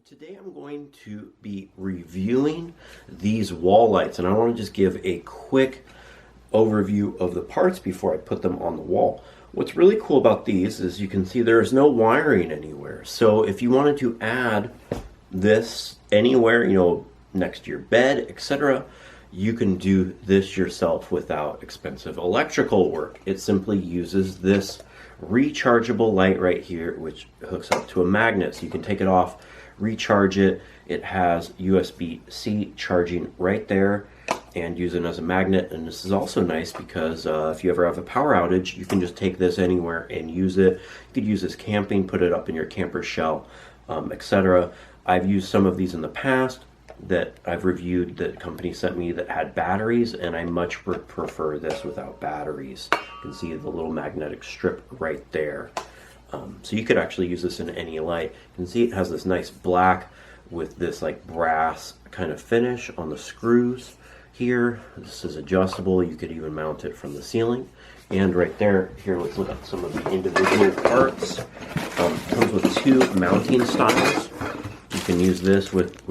Today I'm going to be reviewing these wall lights, and I want to just give a quick overview of the parts before I put them on the wall. What's really cool about these is you can see there's no wiring anywhere. So if you wanted to add this anywhere, next to your bed, etc., you can do this yourself without expensive electrical work. It simply uses this rechargeable light right here, which hooks up to a magnet, so you can take it off, recharge it. It has USB-C charging right there and use it as a magnet. And this is also nice because if you ever have a power outage, you can just take this anywhere and use it. You could use this camping, put it up in your camper shell, etc. I've used some of these in the past that I've reviewed that company sent me that had batteries, and I much prefer this without batteries. You can see the little magnetic strip right there. So you could actually use this in any light. You can see it has this nice black with this like brass kind of finish on the screws here. This is adjustable. You could even mount it from the ceiling. And right there, here, let's look at some of the individual parts. Comes with two mounting styles. You can use this with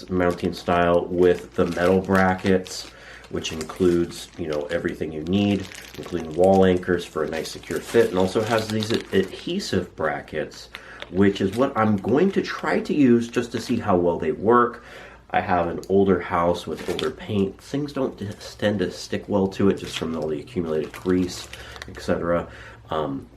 mounting style with the metal brackets, which includes, everything you need, including wall anchors for a nice secure fit, and also has these adhesive brackets, which is what I'm going to try to use just to see how well they work. I have an older house with older paint. Things don't tend to stick well to it just from all the accumulated grease, etc.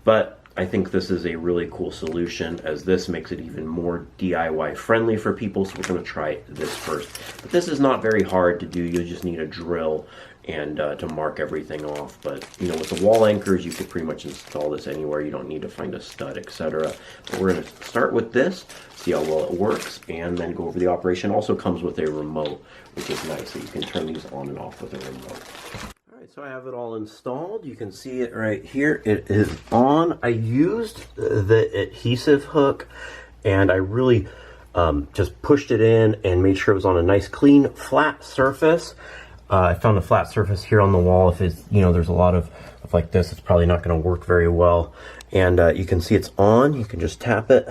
But I think this is a really cool solution, as this makes it even more DIY friendly for people. So we're going to try this first. But this is not very hard to do. You just need a drill and to mark everything off. But with the wall anchors, you could pretty much install this anywhere. You don't need to find a stud, etc. But we're going to start with this, see how well it works, and then go over the operation. Also comes with a remote, which is nice. So you can turn these on and off with a remote. So I have it all installed. You can see it right here. It is on. I used the adhesive hook, and I really just pushed it in and made sure it was on a nice clean flat surface. I found a flat surface here on the wall. If it's, there's a lot of stuff like this, it's probably not going to work very well. And you can see it's on. You can just tap it.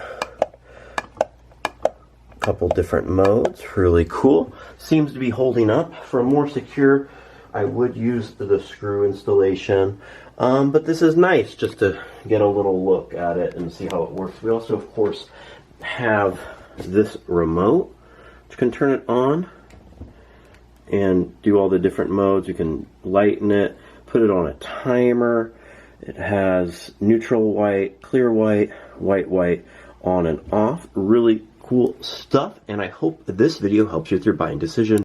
A couple different modes. Really cool. Seems to be holding up. For a more secure, I would use the screw installation, but this is nice just to get a little look at it and see how it works. We also, of course, have this remote, which can turn it on and do all the different modes. You can lighten it, put it on a timer. It has neutral white, clear white, white, on and off. Really cool stuff, and I hope that this video helps you with your buying decision.